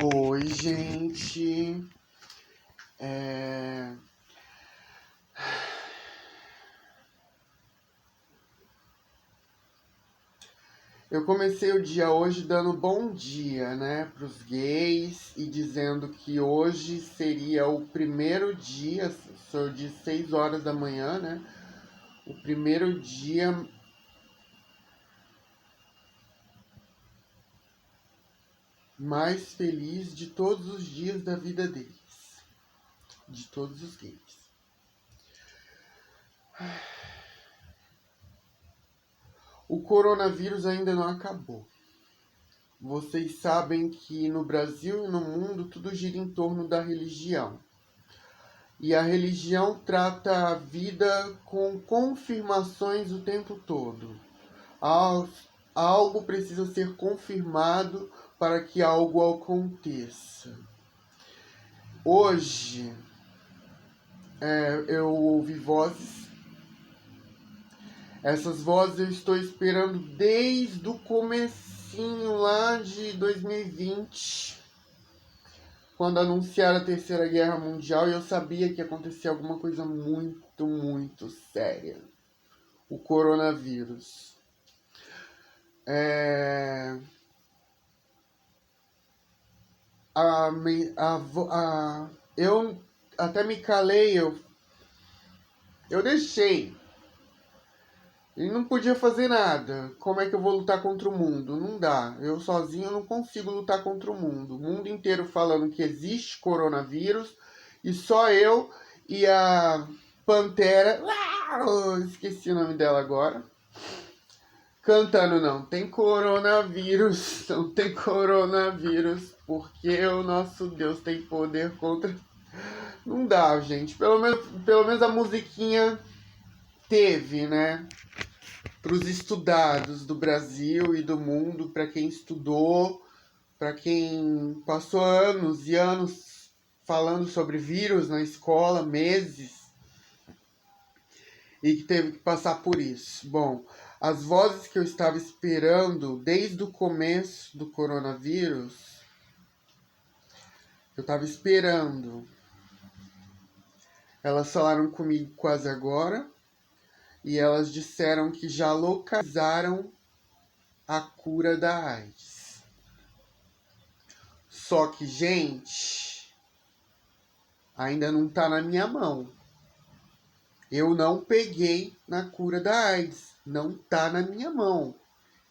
Oi, gente. É... Eu comecei o dia hoje dando bom dia, né, pros gays e dizendo que hoje seria o primeiro dia, sou de 6 horas da manhã, né, o primeiro dia mais feliz de todos os dias da vida deles, de todos os gays. O coronavírus ainda não acabou. Vocês sabem que no Brasil e no mundo tudo gira em torno da religião. E a religião trata a vida com confirmações o tempo todo. Algo precisa ser confirmado para que algo aconteça. Hoje, eu ouvi vozes. Essas vozes eu estou esperando desde o comecinho lá de 2020, quando anunciaram a Terceira Guerra Mundial, e eu sabia que ia acontecer alguma coisa muito, muito séria. O coronavírus. Eu até me calei, eu deixei. Ele não podia fazer nada. Como é que eu vou lutar contra o mundo? Não dá. Eu sozinho não consigo lutar contra o mundo. O mundo inteiro falando que existe coronavírus e só eu e a Pantera, esqueci o nome dela agora, cantando não tem coronavírus, não tem coronavírus, porque o nosso Deus tem poder contra... Não dá, gente. Pelo menos a musiquinha teve, né? Para os estudados do Brasil e do mundo, para quem estudou, para quem passou anos e anos falando sobre vírus na escola, meses, e que teve que passar por isso. Bom, as vozes que eu estava esperando desde o começo do coronavírus, eu estava esperando. Elas falaram comigo quase agora e elas disseram que já localizaram a cura da AIDS. Só que, gente, ainda não tá na minha mão. Eu não peguei na cura da AIDS. Não tá na minha mão.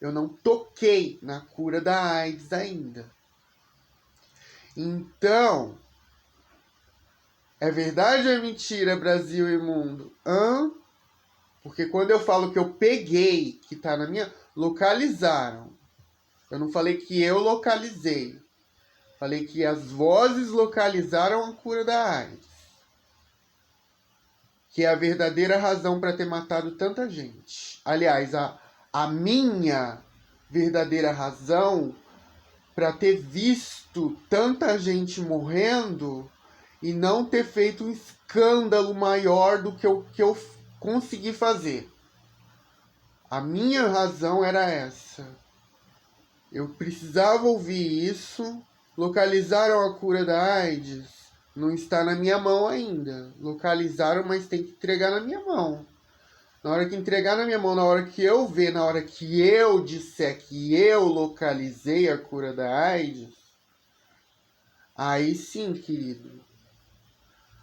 Eu não toquei na cura da AIDS ainda. Então, é verdade ou é mentira, Brasil e mundo? Porque quando eu falo que eu peguei, que tá na minha... Localizaram. Eu não falei que eu localizei. Falei que as vozes localizaram a cura da AIDS. Que é a verdadeira razão para ter matado tanta gente. Aliás, a minha verdadeira razão para ter visto tanta gente morrendo e não ter feito um escândalo maior do que eu consegui fazer. A minha razão era essa. Eu precisava ouvir isso. Localizaram a cura da AIDS? Não está na minha mão ainda. Localizaram, mas tem que entregar na minha mão. Na hora que entregar na minha mão, na hora que eu ver, na hora que eu disser que eu localizei a cura da AIDS, aí sim, querido.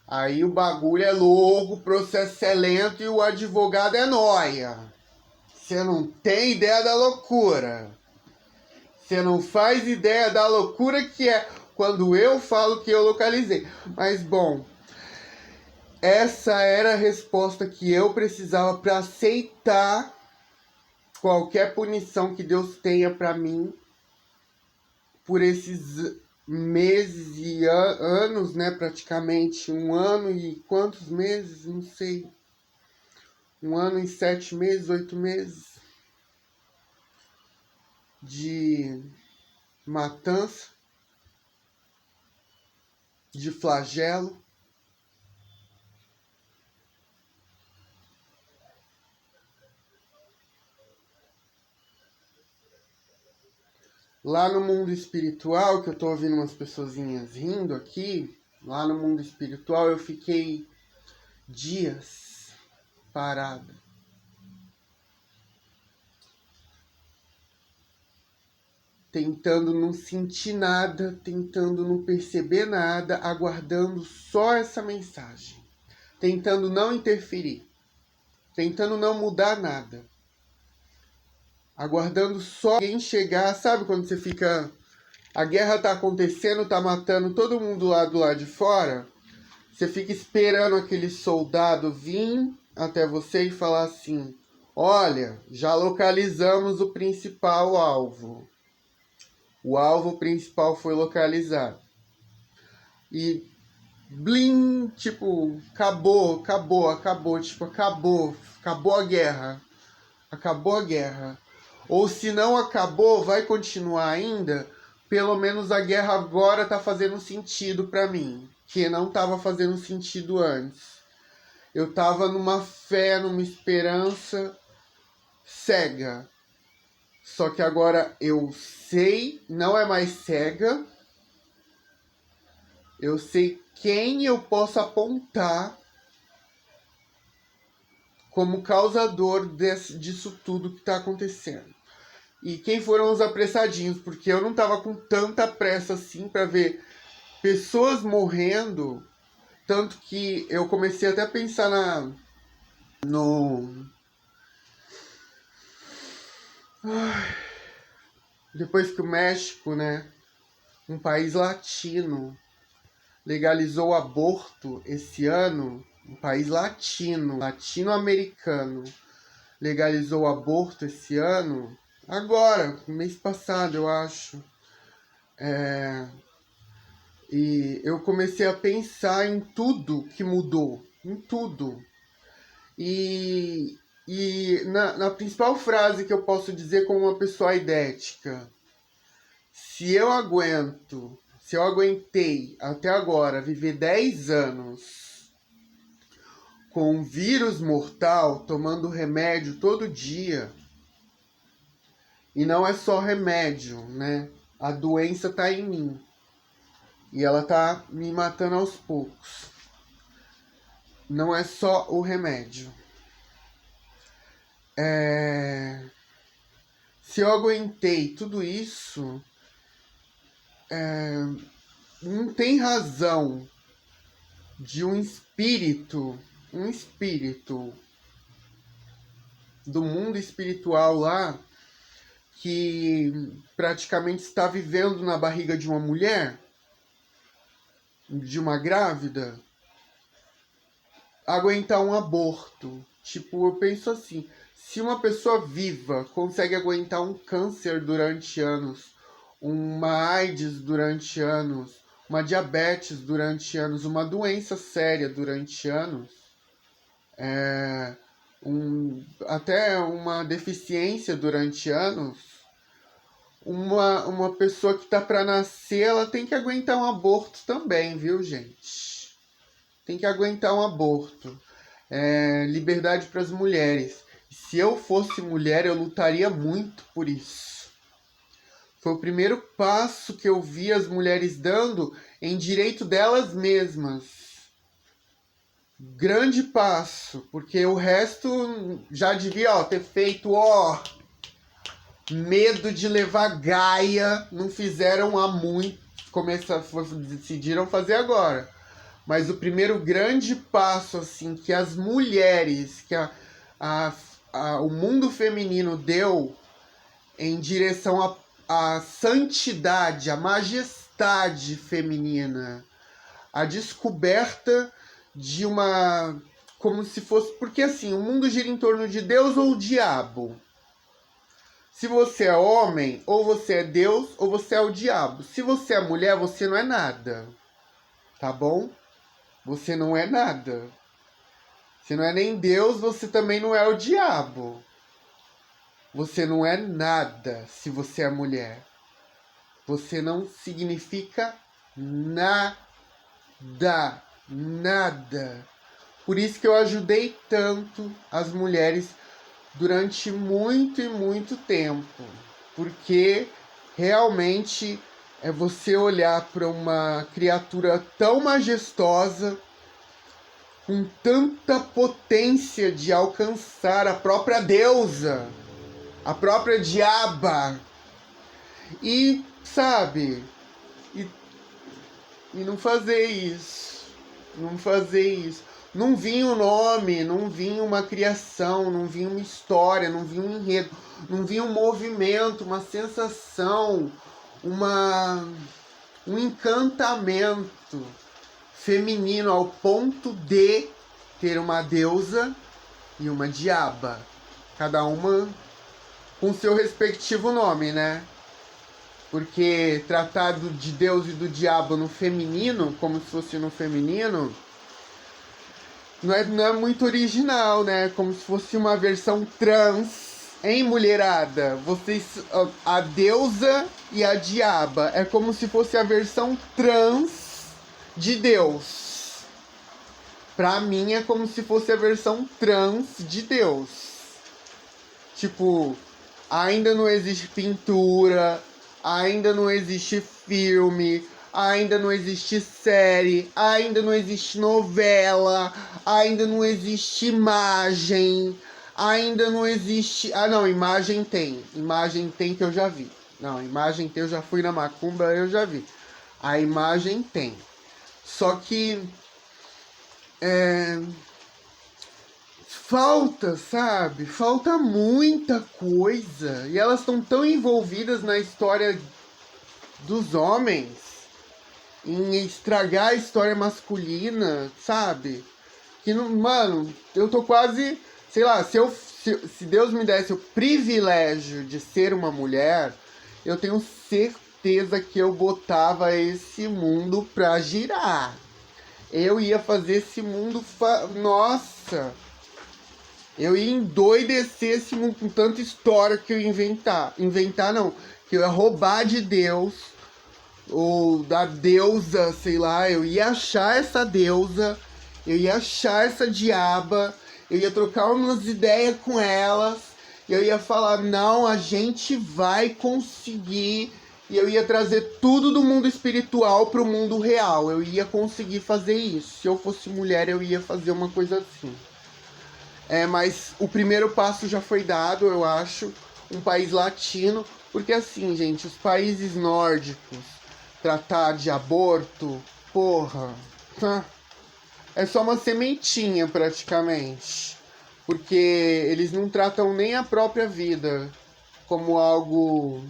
Aí o bagulho é louco, o processo é lento e o advogado é nóia. Você não tem ideia da loucura. Você não faz ideia da loucura que é quando eu falo que eu localizei. Mas, bom, essa era a resposta que eu precisava para aceitar qualquer punição que Deus tenha para mim por esses meses e anos, né? Praticamente 1 ano e quantos meses? Não sei. 1 ano e 7 meses, 8 meses de matança, de flagelo. Lá no mundo espiritual, que eu tô ouvindo umas pessoinhas rindo aqui, lá no mundo espiritual eu fiquei dias parada. Tentando não sentir nada, tentando não perceber nada, aguardando só essa mensagem. Tentando não interferir, tentando não mudar nada. Aguardando só alguém chegar, sabe quando você fica... A guerra tá acontecendo, tá matando todo mundo lá do lado de fora. Você fica esperando aquele soldado vir até você e falar assim: olha, já localizamos o principal alvo. O alvo principal foi localizado. E blim, tipo, acabou, tipo, acabou a guerra. Acabou a guerra. Ou se não acabou, vai continuar ainda. Pelo menos a guerra agora tá fazendo sentido pra mim, que não tava fazendo sentido antes. Eu tava numa fé, numa esperança cega. Só que agora eu sei, não é mais cega. Eu sei quem eu posso apontar como causador disso tudo que tá acontecendo. E quem foram os apressadinhos, porque eu não tava com tanta pressa assim pra ver pessoas morrendo, tanto que eu comecei até a pensar depois que o México, né, um país latino, legalizou o aborto esse ano, um país latino-americano, legalizou o aborto esse ano, agora, mês passado, eu acho. E eu comecei a pensar em tudo que mudou, em tudo. E na principal frase que eu posso dizer como uma pessoa aidética: se eu aguentei até agora viver 10 anos com um vírus mortal, tomando remédio todo dia, e não é só remédio, né? A doença tá em mim. E ela tá me matando aos poucos. Não é só o remédio. Se eu aguentei tudo isso, não tem razão de um espírito do mundo espiritual lá, que praticamente está vivendo na barriga de uma mulher, de uma grávida, aguentar um aborto. Tipo, eu penso assim, se uma pessoa viva consegue aguentar um câncer durante anos, uma AIDS durante anos, uma diabetes durante anos, uma doença séria durante anos, até uma deficiência durante anos, uma pessoa que tá para nascer, ela tem que aguentar um aborto também, viu, gente? Tem que aguentar um aborto. Liberdade para as mulheres. Se eu fosse mulher, eu lutaria muito por isso. Foi o primeiro passo que eu vi as mulheres dando em direito delas mesmas. Grande passo, porque o resto já devia ter feito, medo de levar Gaia, não fizeram há muito, decidiram fazer agora. Mas o primeiro grande passo, assim, que as mulheres, que o mundo feminino deu em direção à santidade, à majestade feminina, a descoberta de uma... Como se fosse... Porque assim, o mundo gira em torno de Deus ou o diabo. Se você é homem, ou você é Deus, ou você é o diabo. Se você é mulher, você não é nada. Tá bom? Você não é nada. Você não é nem Deus, você também não é o diabo. Você não é nada se você é mulher. Você não significa nada. Nada. Por isso que eu ajudei tanto as mulheres durante muito e muito tempo. Porque realmente é você olhar para uma criatura tão majestosa, com tanta potência de alcançar a própria deusa, a própria diaba, e, sabe, e, e não fazer isso, não fazer isso. Não vinha um nome, não vinha uma criação, não vinha uma história, não vinha um enredo, não vinha um movimento, uma sensação, um encantamento feminino ao ponto de ter uma deusa e uma diaba, cada uma com seu respectivo nome, né? Porque tratar de Deus e do diabo no feminino, como se fosse no feminino, não é muito original, né? Como se fosse uma versão trans, hein, mulherada? Vocês, a deusa e a diaba, é como se fosse a versão trans de Deus. Pra mim é como se fosse a versão trans de Deus. Tipo, ainda não existe pintura, ainda não existe filme, ainda não existe série, ainda não existe novela, ainda não existe imagem, ainda não existe... Ah, não, imagem tem que eu já vi. Não, imagem tem, eu já fui na macumba, eu já vi. A imagem tem. Só que... falta, sabe? Falta muita coisa. E elas estão tão envolvidas na história dos homens, em estragar a história masculina, sabe? Que não, mano, eu tô quase, sei lá, se Deus me desse o privilégio de ser uma mulher, eu tenho certeza que eu botava esse mundo pra girar. Eu ia fazer esse mundo, nossa, eu ia endoidecer esse mundo com tanta história que eu ia inventar. Inventar não, que eu ia roubar de Deus, ou da deusa, sei lá. Eu ia achar essa deusa, eu ia achar essa diaba, eu ia trocar umas ideias com elas, e eu ia falar, não, a gente vai conseguir. E eu ia trazer tudo do mundo espiritual pro mundo real. Eu ia conseguir fazer isso. Se eu fosse mulher, eu ia fazer uma coisa assim. Mas o primeiro passo já foi dado, eu acho, um país latino, porque assim, gente, os países nórdicos, tratar de aborto, porra, é só uma sementinha praticamente, porque eles não tratam nem a própria vida como algo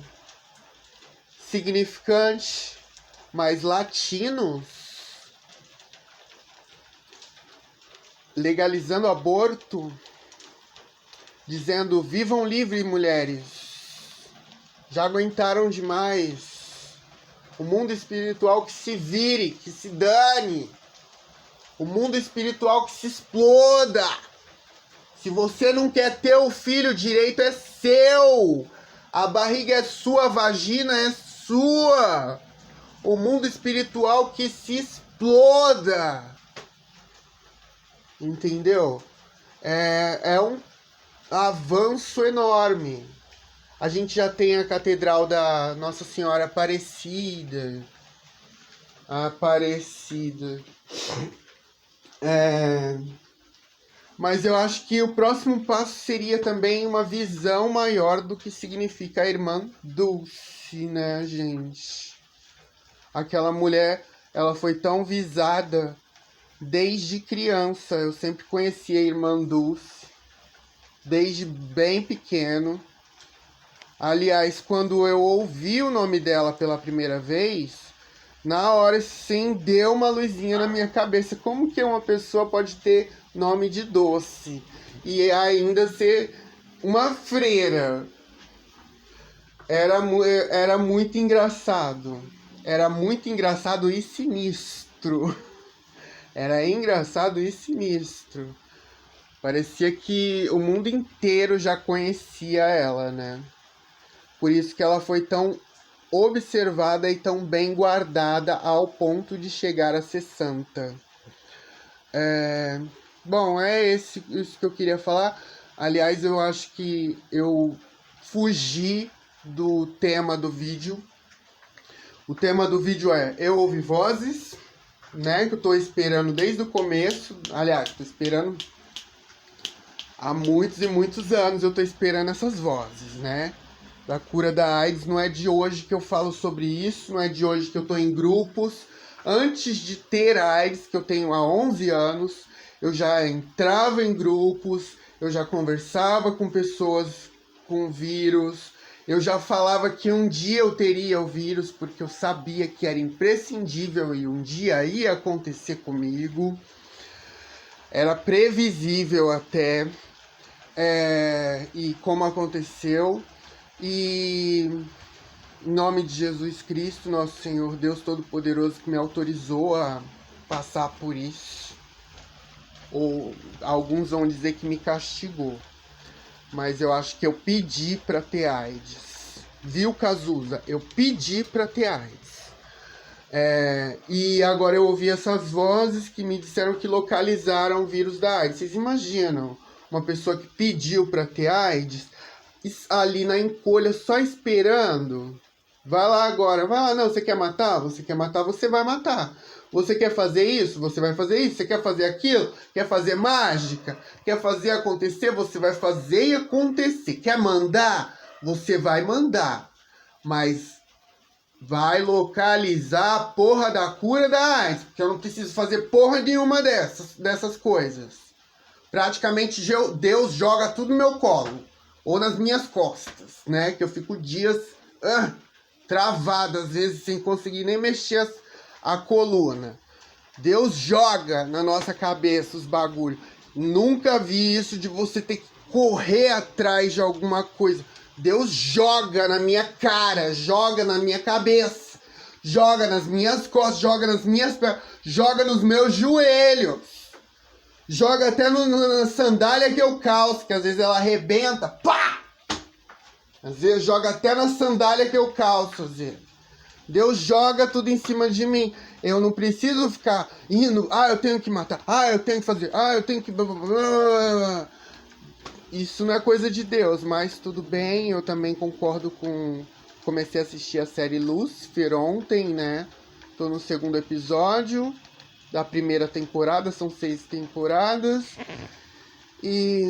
significante, mas latinos legalizando aborto, dizendo vivam livre, mulheres, já aguentaram demais, o mundo espiritual que se vire, que se dane, o mundo espiritual que se exploda. Se você não quer ter o filho, o direito é seu, a barriga é sua, a vagina é sua, o mundo espiritual que se exploda. Entendeu? É um avanço enorme. A gente já tem a Catedral da Nossa Senhora Aparecida. Mas eu acho que o próximo passo seria também uma visão maior do que significa a irmã Dulce, né, gente? Aquela mulher, ela foi tão visada desde criança. Eu sempre conheci a irmã Dulce, desde bem pequeno. Aliás, quando eu ouvi o nome dela pela primeira vez, na hora acendeu uma luzinha na minha cabeça. Como que uma pessoa pode ter nome de doce e ainda ser uma freira? Era muito engraçado. Era muito engraçado e sinistro. Era engraçado e sinistro. Parecia que o mundo inteiro já conhecia ela, né? Por isso que ela foi tão observada e tão bem guardada ao ponto de chegar a ser santa. Bom, isso que eu queria falar. Aliás, eu acho que eu fugi do tema do vídeo. O tema do vídeo é Eu Ouvi Vozes, né? Que eu tô esperando desde o começo. Aliás, tô esperando há muitos e muitos anos. Eu tô esperando essas vozes, né? Da cura da AIDS. Não é de hoje que eu falo sobre isso. Não é de hoje que eu tô em grupos. Antes de ter AIDS, que eu tenho há 11 anos, eu já entrava em grupos. Eu já conversava com pessoas com vírus. Eu já falava que um dia eu teria o vírus, porque eu sabia que era imprescindível e um dia ia acontecer comigo. Era previsível até, e como aconteceu. E em nome de Jesus Cristo, nosso Senhor, Deus Todo-Poderoso, que me autorizou a passar por isso. Ou alguns vão dizer que me castigou. Mas eu acho que eu pedi para ter AIDS. Viu, Cazuza? Eu pedi para ter AIDS. E agora eu ouvi essas vozes que me disseram que localizaram o vírus da AIDS. Vocês imaginam uma pessoa que pediu para ter AIDS ali na encolha só esperando? Vai lá agora. Vai lá, não, você quer matar? Você quer matar, você vai matar. Você quer fazer isso? Você vai fazer isso. Você quer fazer aquilo? Quer fazer mágica? Quer fazer acontecer? Você vai fazer e acontecer. Quer mandar? Você vai mandar. Mas vai localizar a porra da cura da AIDS. Porque eu não preciso fazer porra nenhuma dessas coisas. Praticamente Deus joga tudo no meu colo. Ou nas minhas costas, né? Que eu fico dias travado, às vezes, sem conseguir nem mexer a coluna. Deus joga na nossa cabeça os bagulhos. Nunca vi isso de você ter que correr atrás de alguma coisa. Deus joga na minha cara, joga na minha cabeça, joga nas minhas costas, joga nas minhas pernas, joga nos meus joelhos. Joga até na sandália que eu calço, que às vezes ela arrebenta, pá! Às vezes joga até na sandália que eu calço, às vezes. Deus joga tudo em cima de mim. Eu não preciso ficar indo, eu tenho que matar, eu tenho que fazer, eu tenho que... Isso não é coisa de Deus, mas tudo bem, eu também concordo com... Comecei a assistir a série Lucifer ontem, né? Tô no 2º episódio da 1ª temporada, são 6 temporadas. E...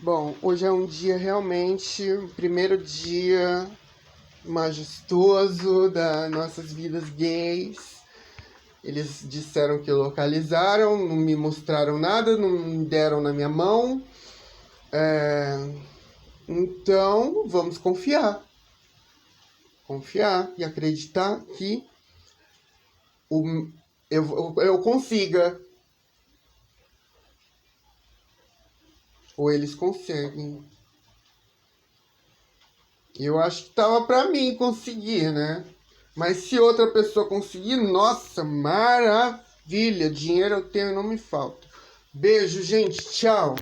Bom, hoje é um dia realmente, o primeiro dia majestoso das nossas vidas gays. Eles disseram que localizaram, não me mostraram nada, não me deram na minha mão. Então, vamos confiar. Confiar e acreditar que eu consiga. Ou eles conseguem. Eu acho que tava pra mim conseguir, né? Mas se outra pessoa conseguir, nossa, maravilha. Dinheiro eu tenho e não me falta. Beijo, gente. Tchau.